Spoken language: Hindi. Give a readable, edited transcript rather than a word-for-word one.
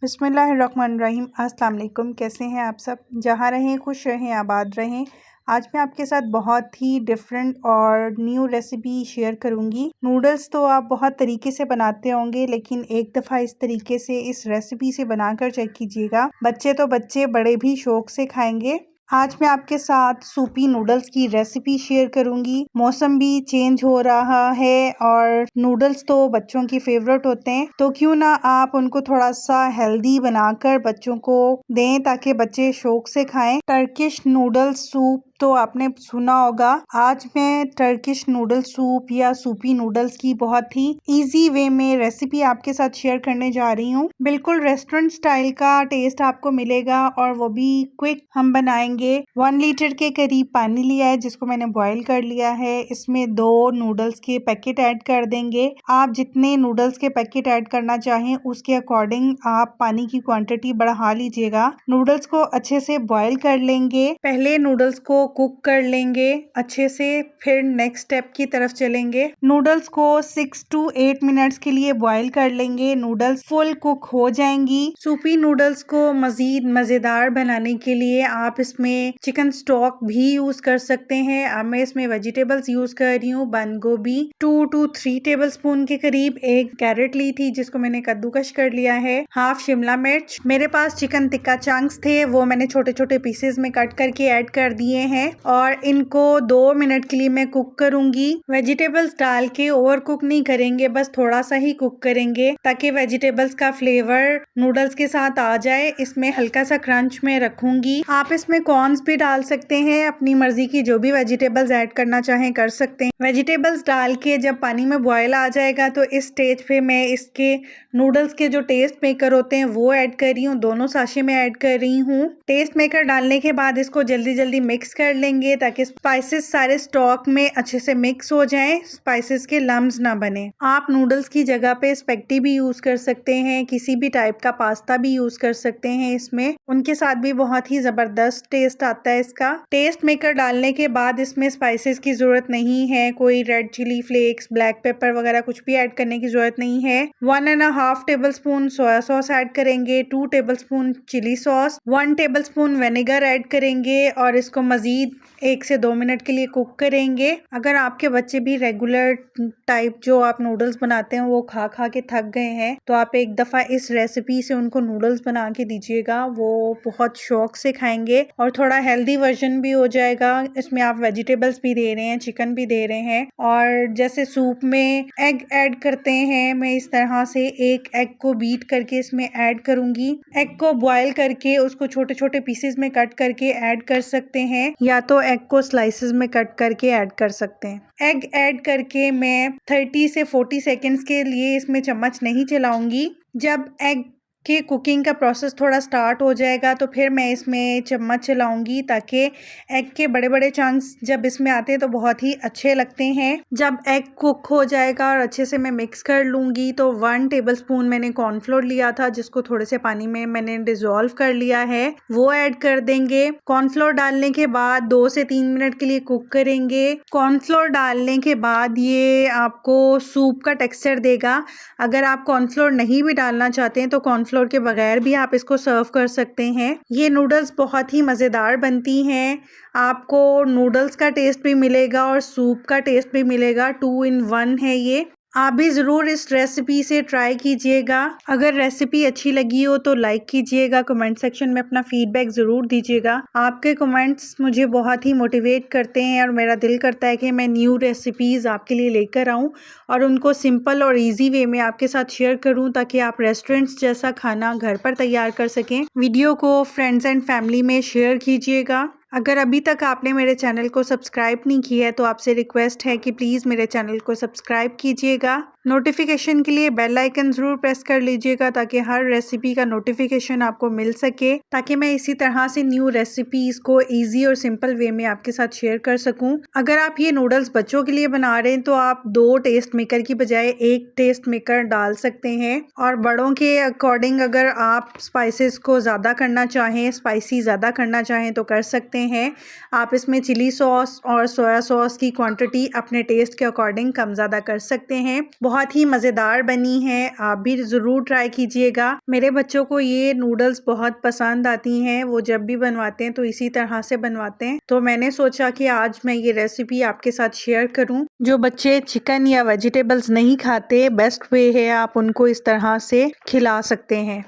बिस्मिल्लाहिर्रहमानिर्रहीम। अस्सलाम वालेकुम। कैसे हैं आप सब? जहाँ रहें खुश रहें, आबाद रहें। आज मैं आपके साथ बहुत ही डिफरेंट और न्यू रेसिपी शेयर करूंगी। नूडल्स तो आप बहुत तरीके से बनाते होंगे, लेकिन एक दफ़ा इस तरीके से इस रेसिपी से बनाकर चेक कीजिएगा। बच्चे तो बच्चे, बड़े भी शौक से खाएंगे। आज मैं आपके साथ सूपी नूडल्स की रेसिपी शेयर करूंगी। मौसम भी चेंज हो रहा है और नूडल्स तो बच्चों की फेवरेट होते हैं, तो क्यों ना आप उनको थोड़ा सा हेल्दी बनाकर बच्चों को दें ताकि बच्चे शौक से खाएं। टर्किश नूडल्स सूप तो आपने सुना होगा। आज मैं टर्किश नूडल सूप या सूपी नूडल्स की बहुत ही इजी वे में रेसिपी आपके साथ शेयर करने जा रही हूँ। बिल्कुल रेस्टोरेंट स्टाइल का टेस्ट आपको मिलेगा और वो भी क्विक हम बनाएंगे। 1 लीटर के करीब पानी लिया है जिसको मैंने बॉईल कर लिया है। इसमें 2 नूडल्स के पैकेट ऐड कर देंगे। आप जितने नूडल्स के पैकेट ऐड करना चाहें उसके अकॉर्डिंग आप पानी की क्वांटिटी बढ़ा लीजिएगा। नूडल्स को अच्छे से बॉईल कर लेंगे। पहले नूडल्स को कुक कर लेंगे अच्छे से, फिर नेक्स्ट स्टेप की तरफ चलेंगे। नूडल्स को 6 to 8 मिनट्स के लिए बॉईल कर लेंगे। नूडल्स फुल कुक हो जाएंगी। सूपी नूडल्स को मजीद मजेदार बनाने के लिए आप इसमें चिकन स्टॉक भी यूज कर सकते हैं। अब मैं इसमें वेजिटेबल्स यूज कर रही हूँ। बंद गोभी 2 to 3 टेबल स्पून के करीब, एक कैरेट ली थी जिसको मैंने कद्दूकश कर लिया है, हाफ शिमला मिर्च। मेरे पास चिकन टिक्का चंक्स थे, वो मैंने छोटे छोटे पीसेस में कट करके ऐड कर दिए हैं और इनको 2 मिनट के लिए मैं कुक करूंगी। वेजिटेबल्स डाल के ओवर कुक नहीं करेंगे, बस थोड़ा सा ही कुक करेंगे ताकि वेजिटेबल्स का फ्लेवर नूडल्स के साथ आ जाए। इसमें हल्का सा क्रंच में रखूंगी। आप इसमें कॉर्न्स भी डाल सकते हैं, अपनी मर्जी की जो भी वेजिटेबल्स ऐड करना चाहें कर सकते हैं। वेजिटेबल्स डाल के जब पानी में बॉयल आ जाएगा तो इस स्टेज पे मैं इसके नूडल्स के जो टेस्ट मेकर होते हैं वो ऐड कर रही हूँ। दोनों साशे में ऐड कर रही हूँ। टेस्ट मेकर डालने के बाद इसको जल्दी जल्दी मिक्स कर लेंगे ताकि स्पाइसेस सारे स्टॉक में अच्छे से मिक्स हो जाएं, स्पाइसेस के लम्स ना बने। आप नूडल्स की जगह पे स्पेगेटी भी यूज कर सकते हैं, किसी भी टाइप का पास्ता भी यूज कर सकते हैं इसमें, उनके साथ भी बहुत ही जबरदस्त टेस्ट आता है इसका। टेस्ट मेकर डालने के बाद इसमें स्पाइसेस की जरूरत नहीं है, कोई red chilli flakes, black pepper वगैरह कुछ भी ऐड करने की जरूरत नहीं है। 1.5 tablespoon soya sauce add करेंगे, 2 tablespoon chilli sauce, 1 tablespoon vinegar add करेंगे और इसको मजीद 1 से 2 मिनट के लिए कुक करेंगे। अगर आपके बच्चे भी रेगुलर टाइप जो आप नूडल्स बनाते हैं वो खा खा के थक गए हैं तो आप एक दफा इस रेसिपी से उनको नूडल्स बना के दीजिएगा, वो बहुत शौक से खाएंगे और थोड़ा हेल्दी वर्जन भी हो जाएगा। इसमें आप वेजिटेबल्स भी दे रहे हैं, चिकन भी दे रहे हैं और जैसे सूप में एग ऐड करते हैं, मैं इस तरह से एक एग को बीट करके इसमें ऐड करूंगी। एग को बॉईल करके उसको छोटे छोटे पीसेस में कट करके ऐड कर सकते हैं या तो एग को स्लाइसेस में कट करके ऐड कर सकते हैं। एग ऐड करके मैं 30 से 40 सेकेंड्स के लिए इसमें चम्मच नहीं चलाऊंगी। जब एग के कुकिंग का प्रोसेस थोड़ा स्टार्ट हो जाएगा तो फिर मैं इसमें चम्मच चलाऊंगी ताकि एग के बड़े बड़े चंक्स जब इसमें आते हैं तो बहुत ही अच्छे लगते हैं। जब एग कुक हो जाएगा और अच्छे से मैं मिक्स कर लूंगी तो 1 टेबल स्पून मैंने कॉर्नफ्लोर लिया था जिसको थोड़े से पानी में मैंने डिसॉल्व कर लिया है, वो ऐड कर देंगे। कॉर्नफ्लोर डालने के बाद 2 से 3 मिनट के लिए कुक करेंगे। कॉर्नफ्लोर डालने के बाद ये आपको सूप का टेक्सचर देगा। अगर आप कॉर्नफ्लोर नहीं भी डालना चाहते हैं तो कॉर्नफ्लोर के बगैर भी आप इसको सर्व कर सकते हैं। ये नूडल्स बहुत ही मज़ेदार बनती हैं। आपको नूडल्स का टेस्ट भी मिलेगा और सूप का टेस्ट भी मिलेगा, 2 in 1 है ये। आप भी ज़रूर इस रेसिपी से ट्राई कीजिएगा। अगर रेसिपी अच्छी लगी हो तो लाइक कीजिएगा, कमेंट सेक्शन में अपना फीडबैक ज़रूर दीजिएगा। आपके कमेंट्स मुझे बहुत ही मोटिवेट करते हैं और मेरा दिल करता है कि मैं न्यू रेसिपीज़ आपके लिए लेकर आऊँ और उनको सिंपल और इजी वे में आपके साथ शेयर करूँ ताकि आप रेस्टोरेंट्स जैसा खाना घर पर तैयार कर सकें। वीडियो को फ्रेंड्स एंड फैमिली में शेयर कीजिएगा। अगर अभी तक आपने मेरे चैनल को सब्सक्राइब नहीं किया है तो आपसे रिक्वेस्ट है कि प्लीज़ मेरे चैनल को सब्सक्राइब कीजिएगा। नोटिफिकेशन के लिए बेल आइकन ज़रूर प्रेस कर लीजिएगा ताकि हर रेसिपी का नोटिफिकेशन आपको मिल सके, ताकि मैं इसी तरह से न्यू रेसिपीज़ को इजी और सिंपल वे में आपके साथ शेयर कर सकूं। अगर आप ये नूडल्स बच्चों के लिए बना रहे हैं तो आप 2 टेस्ट मेकर की बजाय 1 टेस्ट मेकर डाल सकते हैं और बड़ों के अकॉर्डिंग अगर आप स्पाइसेस को ज़्यादा करना चाहें, स्पाइसी ज़्यादा करना चाहें तो कर सकते हैं। आप इसमें चिली सॉस और सोया सॉस की क्वांटिटी अपने टेस्ट के अकॉर्डिंग कम ज़्यादा कर सकते हैं। बहुत बहुत ही मज़ेदार बनी है। आप भी ज़रूर ट्राई कीजिएगा। मेरे बच्चों को ये नूडल्स बहुत पसंद आती हैं। वो जब भी बनवाते हैं तो इसी तरह से बनवाते हैं। तो मैंने सोचा कि आज मैं ये रेसिपी आपके साथ शेयर करूं। जो बच्चे चिकन या वेजिटेबल्स नहीं खाते, बेस्ट वे है आप उनको इस तरह से खिला सकते हैं।